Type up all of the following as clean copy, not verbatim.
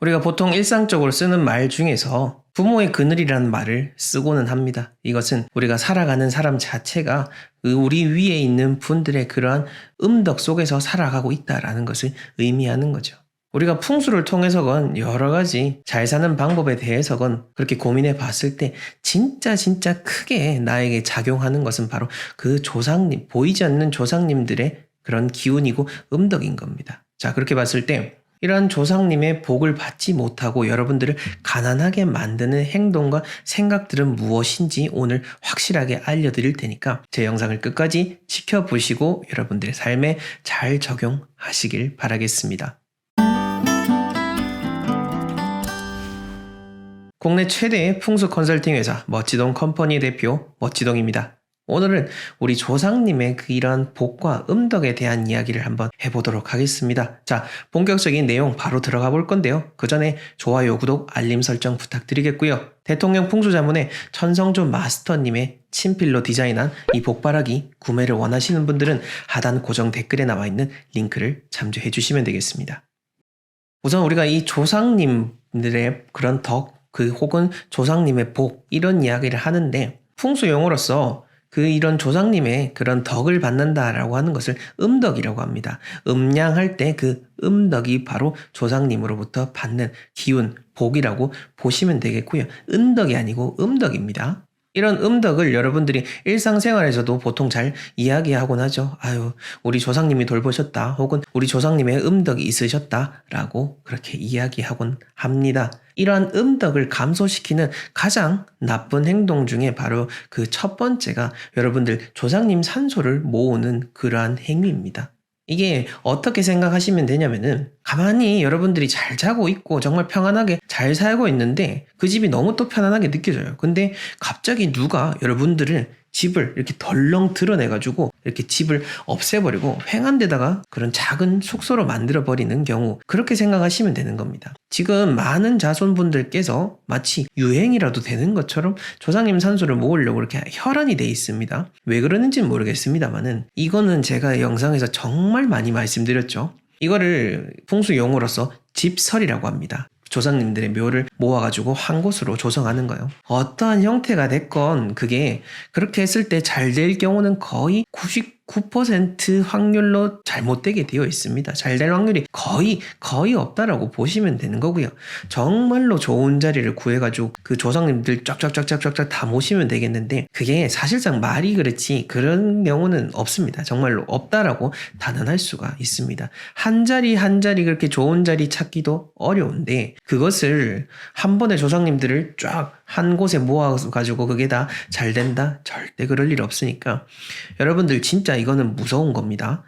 우리가 보통 일상적으로 쓰는 말 중에서 부모의 그늘이라는 말을 쓰고는 합니다. 이것은 우리가 살아가는 사람 자체가 우리 위에 있는 분들의 그러한 음덕 속에서 살아가고 있다라는 것을 의미하는 거죠. 우리가 풍수를 통해서건 여러 가지 잘 사는 방법에 대해서건 그렇게 고민해 봤을 때 진짜 크게 나에게 작용하는 것은 바로 그 조상님, 보이지 않는 조상님들의 그런 기운이고 음덕인 겁니다. 자, 그렇게 봤을 때 이러한 조상님의 복을 받지 못하고 여러분들을 가난하게 만드는 행동과 생각들은 무엇인지 오늘 확실하게 알려드릴 테니까 제 영상을 끝까지 지켜보시고 여러분들의 삶에 잘 적용하시길 바라겠습니다. 국내 최대의 풍수 컨설팅 회사 멋지동 컴퍼니 대표 멋지동입니다. 오늘은 우리 조상님의 이런 복과 음덕에 대한 이야기를 한번 해보도록 하겠습니다. 자, 본격적인 내용 바로 들어가 볼 건데요. 그 전에 좋아요, 구독, 알림 설정 부탁드리겠고요. 대통령 풍수자문의 천성조 마스터님의 친필로 디자인한 이 복바라기 구매를 원하시는 분들은 하단 고정 댓글에 나와 있는 링크를 참조해 주시면 되겠습니다. 우선 우리가 이 조상님들의 그런 덕, 혹은 조상님의 복, 이런 이야기를 하는데 풍수 용어로서 이런 조상님의 그런 덕을 받는다라고 하는 것을 음덕이라고 합니다. 음양할 때 그 음덕이 바로 조상님으로부터 받는 기운, 복이라고 보시면 되겠고요. 은덕이 아니고 음덕입니다. 이런 음덕을 여러분들이 일상생활에서도 보통 잘 이야기하곤 하죠. 아유, 우리 조상님이 돌보셨다. 혹은 우리 조상님의 음덕이 있으셨다라고 그렇게 이야기하곤 합니다. 이러한 음덕을 감소시키는 가장 나쁜 행동 중에 바로 그 첫 번째가 여러분들 조상님 산소를 모으는 그러한 행위입니다. 이게 어떻게 생각하시면 되냐면은 가만히 여러분들이 잘 자고 있고 정말 평안하게 잘 살고 있는데 그 집이 너무 또 편안하게 느껴져요. 근데 갑자기 누가 여러분들을 집을 이렇게 덜렁 드러내가지고 이렇게 집을 없애버리고 횡한 데다가 그런 작은 숙소로 만들어버리는 경우, 그렇게 생각하시면 되는 겁니다. 지금 많은 자손분들께서 마치 유행이라도 되는 것처럼 조상님 산소를 모으려고 이렇게 혈안이 돼 있습니다. 왜 그러는지는 모르겠습니다만은 이거는 제가 영상에서 정말 많이 말씀드렸죠. 이거를 풍수 용어로서 집설이라고 합니다. 조상님들의 묘를 모아가지고 한 곳으로 조성하는 거예요. 어떠한 형태가 됐건 그게 그렇게 했을 때 잘 될 경우는 거의 99% 확률로 잘못되게 되어 있습니다. 잘 될 확률이 거의 없다라고 보시면 되는 거고요. 정말로 좋은 자리를 구해가지고 그 조상님들 쫙쫙쫙쫙쫙 다 모시면 되겠는데 그게 사실상 말이 그렇지 그런 경우는 없습니다. 정말로 없다라고 단언할 수가 있습니다. 한 자리 그렇게 좋은 자리 찾기도 어려운데 그것을 한 번에 조상님들을 쫙 한 곳에 모아가지고 그게 다 잘 된다? 절대 그럴 일 없으니까 여러분들 진짜 이거는 무서운 겁니다.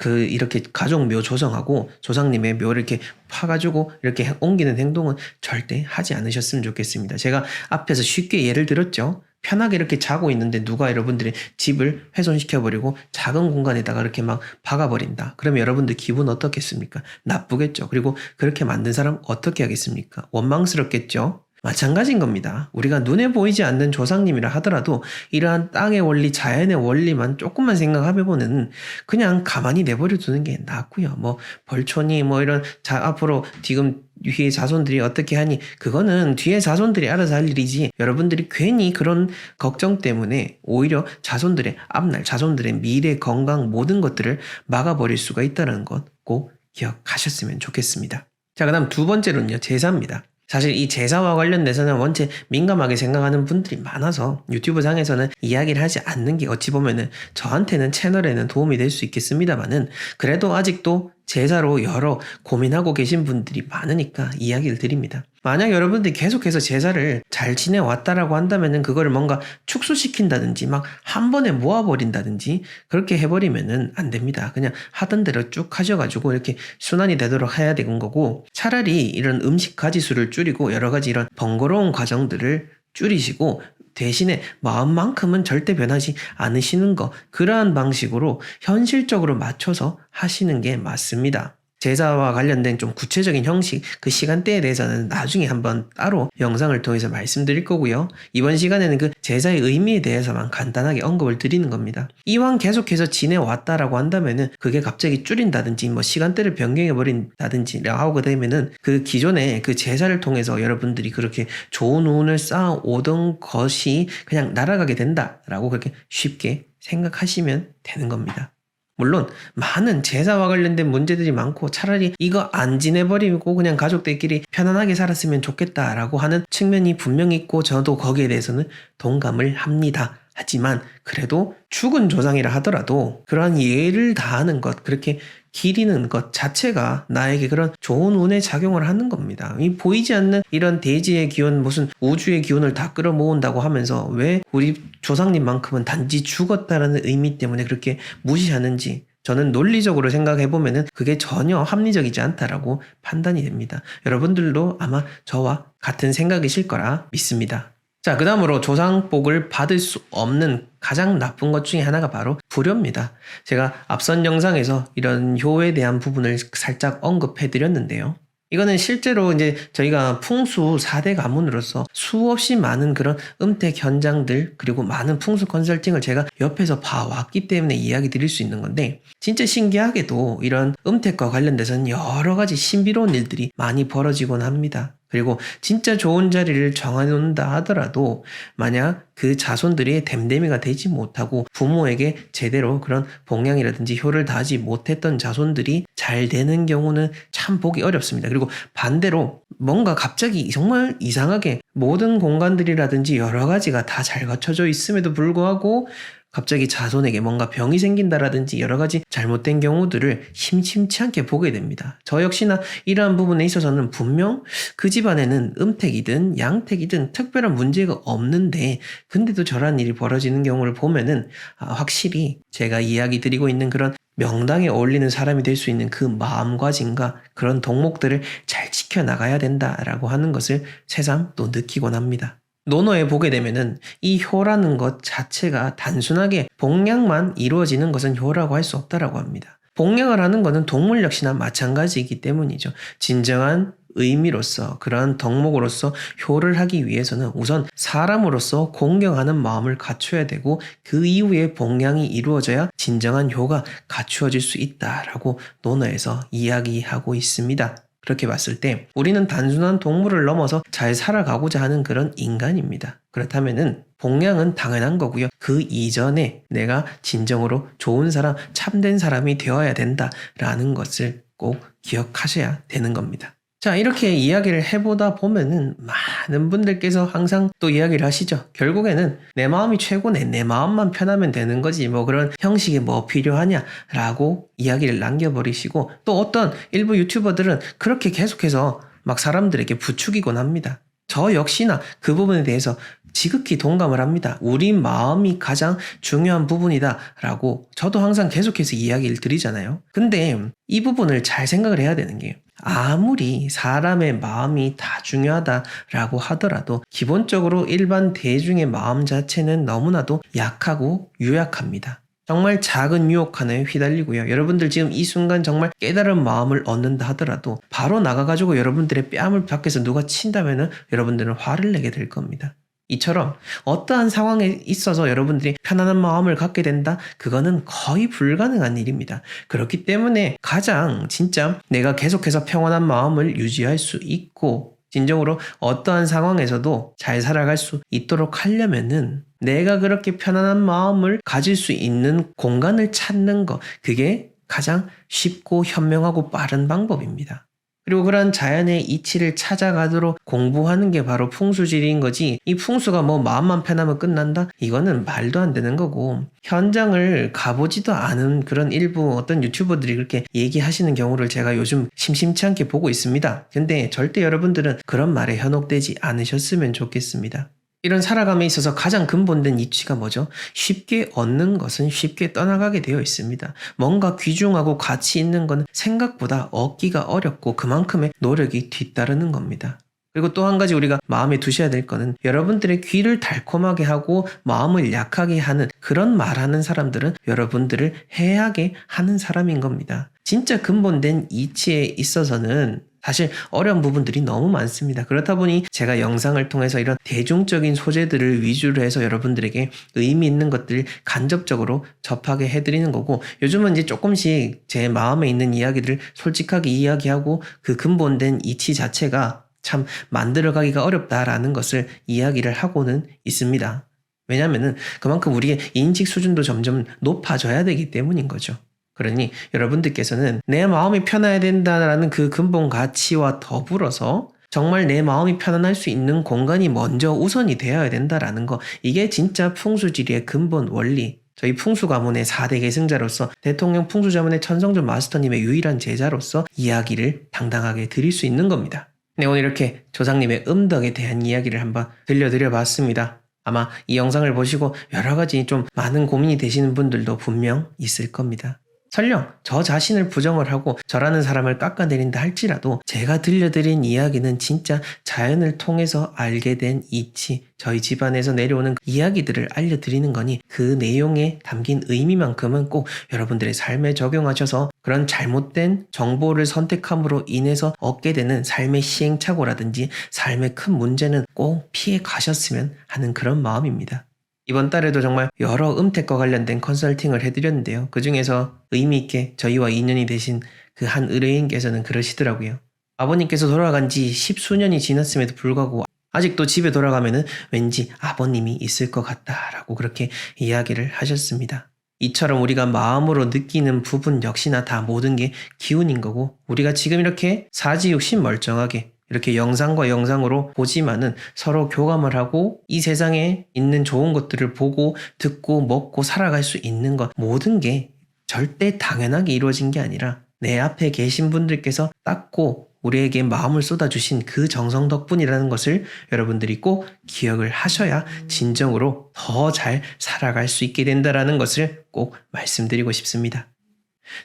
이렇게 가족묘 조성하고 조상님의 묘를 이렇게 파가지고 이렇게 옮기는 행동은 절대 하지 않으셨으면 좋겠습니다. 제가 앞에서 쉽게 예를 들었죠. 편하게 이렇게 자고 있는데 누가 여러분들의 집을 훼손시켜버리고 작은 공간에다가 이렇게 막 박아버린다. 그러면 여러분들 기분 어떻겠습니까? 나쁘겠죠. 그리고 그렇게 만든 사람 어떻게 하겠습니까? 원망스럽겠죠. 마찬가지인 겁니다. 우리가 눈에 보이지 않는 조상님이라 하더라도 이러한 땅의 원리, 자연의 원리만 조금만 생각해보면 그냥 가만히 내버려 두는 게 낫고요. 벌초니 이런 앞으로 지금 뒤에 자손들이 어떻게 하니 그거는 뒤에 자손들이 알아서 할 일이지 여러분들이 괜히 그런 걱정 때문에 오히려 자손들의 앞날, 자손들의 미래, 건강 모든 것들을 막아버릴 수가 있다는 것 꼭 기억하셨으면 좋겠습니다. 자, 그 다음 두 번째로는요, 제사입니다. 사실 이 제사와 관련돼서는 원체 민감하게 생각하는 분들이 많아서 유튜브 상에서는 이야기를 하지 않는 게 어찌 보면은 저한테는 채널에는 도움이 될 수 있겠습니다만은 그래도 아직도 제사로 여러 고민하고 계신 분들이 많으니까 이야기를 드립니다. 만약 여러분들이 계속해서 제사를 잘 지내왔다라고 한다면은 그거를 뭔가 축소시킨다든지 막 한 번에 모아버린다든지 그렇게 해버리면은 안 됩니다. 그냥 하던 대로 쭉 하셔가지고 이렇게 순환이 되도록 해야 되는 거고 차라리 이런 음식 가지수를 줄이고 여러 가지 이런 번거로운 과정들을 줄이시고 대신에 마음만큼은 절대 변하지 않으시는 거, 그러한 방식으로 현실적으로 맞춰서 하시는 게 맞습니다. 제자와 관련된 좀 구체적인 형식, 그 시간대에 대해서는 나중에 한번 따로 영상을 통해서 말씀드릴 거고요. 이번 시간에는 그 제자의 의미에 대해서만 간단하게 언급을 드리는 겁니다. 이왕 계속해서 지내왔다라고 한다면은 그게 갑자기 줄인다든지 뭐 시간대를 변경해 버린다든지 하고 되면은 그 기존에 그 제자를 통해서 여러분들이 그렇게 좋은 운을 쌓아오던 것이 그냥 날아가게 된다라고 그렇게 쉽게 생각하시면 되는 겁니다. 물론 많은 제사와 관련된 문제들이 많고 차라리 이거 안 지내버리고 그냥 가족들끼리 편안하게 살았으면 좋겠다라고 하는 측면이 분명히 있고 저도 거기에 대해서는 동감을 합니다. 하지만 그래도 죽은 조상이라 하더라도 그러한 예를 다하는 것, 그렇게 기리는 것 자체가 나에게 그런 좋은 운에 작용을 하는 겁니다. 이 보이지 않는 이런 대지의 기운, 무슨 우주의 기운을 다 끌어모은다고 하면서 왜 우리 조상님만큼은 단지 죽었다라는 의미 때문에 그렇게 무시하는지 저는 논리적으로 생각해보면은 그게 전혀 합리적이지 않다라고 판단이 됩니다. 여러분들도 아마 저와 같은 생각이실 거라 믿습니다. 자, 그 다음으로 조상복을 받을 수 없는 가장 나쁜 것 중에 하나가 바로 불효입니다. 제가 앞선 영상에서 이런 효에 대한 부분을 살짝 언급해 드렸는데요. 이거는 실제로 이제 저희가 풍수 4대 가문으로서 수없이 많은 그런 음택 현장들 그리고 많은 풍수 컨설팅을 제가 옆에서 봐왔기 때문에 이야기 드릴 수 있는 건데 진짜 신기하게도 이런 음택과 관련돼서는 여러 가지 신비로운 일들이 많이 벌어지곤 합니다. 그리고 진짜 좋은 자리를 정해놓는다 하더라도 만약 그 자손들이 댐댐이가 되지 못하고 부모에게 제대로 그런 봉양이라든지 효를 다하지 못했던 자손들이 잘 되는 경우는 참 보기 어렵습니다. 그리고 반대로 뭔가 갑자기 정말 이상하게 모든 공간들이라든지 여러 가지가 다 잘 갖춰져 있음에도 불구하고 갑자기 자손에게 뭔가 병이 생긴다라든지 여러 가지 잘못된 경우들을 심심치 않게 보게 됩니다. 저 역시나 이러한 부분에 있어서는 분명 그 집안에는 음택이든 양택이든 특별한 문제가 없는데 근데도 저런 일이 벌어지는 경우를 보면은 확실히 제가 이야기 드리고 있는 그런 명당에 어울리는 사람이 될 수 있는 그 마음가짐과 그런 덕목들을 잘 지켜나가야 된다라고 하는 것을 새삼 또 느끼곤 합니다. 논어에 보게 되면은 이 효라는 것 자체가 단순하게 봉양만 이루어지는 것은 효라고 할 수 없다라고 합니다. 봉양을 하는 것은 동물 역시나 마찬가지이기 때문이죠. 진정한 의미로서 그러한 덕목으로서 효를 하기 위해서는 우선 사람으로서 공경하는 마음을 갖춰야 되고 그 이후에 봉양이 이루어져야 진정한 효가 갖추어질 수 있다라고 논어에서 이야기하고 있습니다. 그렇게 봤을 때 우리는 단순한 동물을 넘어서 잘 살아가고자 하는 그런 인간입니다. 그렇다면은 봉양은 당연한 거고요. 그 이전에 내가 진정으로 좋은 사람, 참된 사람이 되어야 된다라는 것을 꼭 기억하셔야 되는 겁니다. 자, 이렇게 이야기를 해보다 보면은 많은 분들께서 항상 또 이야기를 하시죠. 결국에는 내 마음이 최고네. 내 마음만 편하면 되는 거지. 뭐 그런 형식이 뭐 필요하냐라고 이야기를 남겨버리시고 또 어떤 일부 유튜버들은 그렇게 계속해서 막 사람들에게 부추기곤 합니다. 저 역시나 그 부분에 대해서 지극히 동감을 합니다. 우리 마음이 가장 중요한 부분이다 라고 저도 항상 계속해서 이야기를 드리잖아요. 근데 이 부분을 잘 생각을 해야 되는 게 아무리 사람의 마음이 다 중요하다라고 하더라도 기본적으로 일반 대중의 마음 자체는 너무나도 약하고 유약합니다. 정말 작은 유혹 하나에 휘달리고요. 여러분들 지금 이 순간 정말 깨달은 마음을 얻는다 하더라도 바로 나가가지고 여러분들의 뺨을 밖에서 누가 친다면은 여러분들은 화를 내게 될 겁니다. 이처럼 어떠한 상황에 있어서 여러분들이 편안한 마음을 갖게 된다? 그거는 거의 불가능한 일입니다. 그렇기 때문에 가장 진짜 내가 계속해서 평안한 마음을 유지할 수 있고 진정으로 어떠한 상황에서도 잘 살아갈 수 있도록 하려면은 내가 그렇게 편안한 마음을 가질 수 있는 공간을 찾는 거, 그게 가장 쉽고 현명하고 빠른 방법입니다. 그리고 그런 자연의 이치를 찾아가도록 공부하는 게 바로 풍수지리인 거지, 이 풍수가 뭐 마음만 편하면 끝난다? 이거는 말도 안 되는 거고, 현장을 가보지도 않은 그런 일부 어떤 유튜버들이 그렇게 얘기하시는 경우를 제가 요즘 심심치 않게 보고 있습니다. 근데 절대 여러분들은 그런 말에 현혹되지 않으셨으면 좋겠습니다. 이런 살아감에 있어서 가장 근본된 이치가 뭐죠? 쉽게 얻는 것은 쉽게 떠나가게 되어 있습니다. 뭔가 귀중하고 가치 있는 건 생각보다 얻기가 어렵고 그만큼의 노력이 뒤따르는 겁니다. 그리고 또 한 가지 우리가 마음에 두셔야 될 거는 여러분들의 귀를 달콤하게 하고 마음을 약하게 하는 그런 말하는 사람들은 여러분들을 해하게 하는 사람인 겁니다. 진짜 근본된 이치에 있어서는 사실 어려운 부분들이 너무 많습니다. 그렇다 보니 제가 영상을 통해서 이런 대중적인 소재들을 위주로 해서 여러분들에게 의미 있는 것들을 간접적으로 접하게 해드리는 거고, 요즘은 이제 조금씩 제 마음에 있는 이야기들을 솔직하게 이야기하고 그 근본된 이치 자체가 참 만들어가기가 어렵다라는 것을 이야기를 하고는 있습니다. 왜냐면은 그만큼 우리의 인식 수준도 점점 높아져야 되기 때문인 거죠. 그러니 여러분들께서는 내 마음이 편해야 된다라는 그 근본 가치와 더불어서 정말 내 마음이 편안할 수 있는 공간이 먼저 우선이 되어야 된다라는 거, 이게 진짜 풍수지리의 근본 원리, 저희 풍수가문의 4대 계승자로서 대통령 풍수자문의 천성준 마스터님의 유일한 제자로서 이야기를 당당하게 드릴 수 있는 겁니다. 네, 오늘 이렇게 조상님의 음덕에 대한 이야기를 한번 들려드려 봤습니다. 아마 이 영상을 보시고 여러 가지 좀 많은 고민이 되시는 분들도 분명 있을 겁니다. 설령 저 자신을 부정을 하고 저라는 사람을 깎아내린다 할지라도 제가 들려드린 이야기는 진짜 자연을 통해서 알게 된 이치, 저희 집안에서 내려오는 이야기들을 알려드리는 거니 그 내용에 담긴 의미만큼은 꼭 여러분들의 삶에 적용하셔서 그런 잘못된 정보를 선택함으로 인해서 얻게 되는 삶의 시행착오라든지 삶의 큰 문제는 꼭 피해 가셨으면 하는 그런 마음입니다. 이번 달에도 정말 여러 음택과 관련된 컨설팅을 해드렸는데요. 그 중에서 의미있게 저희와 인연이 되신 그 한 의뢰인께서는 그러시더라고요. 아버님께서 돌아간 지 10수년이 지났음에도 불구하고 아직도 집에 돌아가면은 왠지 아버님이 있을 것 같다라고 그렇게 이야기를 하셨습니다. 이처럼 우리가 마음으로 느끼는 부분 역시나 다 모든 게 기운인 거고, 우리가 지금 이렇게 사지육신 멀쩡하게 이렇게 영상과 영상으로 보지만은 서로 교감을 하고 이 세상에 있는 좋은 것들을 보고 듣고 먹고 살아갈 수 있는 것, 모든 게 절대 당연하게 이루어진 게 아니라 내 앞에 계신 분들께서 닦고 우리에게 마음을 쏟아주신 그 정성 덕분이라는 것을 여러분들이 꼭 기억을 하셔야 진정으로 더 잘 살아갈 수 있게 된다는 것을 꼭 말씀드리고 싶습니다.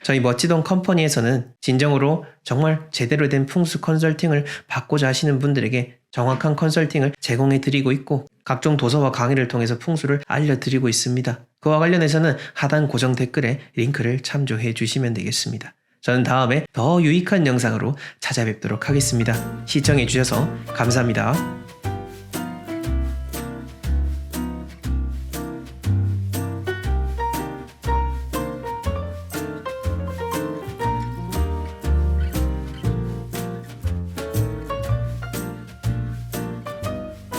저희 멋지동 컴퍼니에서는 진정으로 정말 제대로 된 풍수 컨설팅을 받고자 하시는 분들에게 정확한 컨설팅을 제공해 드리고 있고, 각종 도서와 강의를 통해서 풍수를 알려드리고 있습니다. 그와 관련해서는 하단 고정 댓글에 링크를 참조해 주시면 되겠습니다. 저는 다음에 더 유익한 영상으로 찾아뵙도록 하겠습니다. 시청해 주셔서 감사합니다.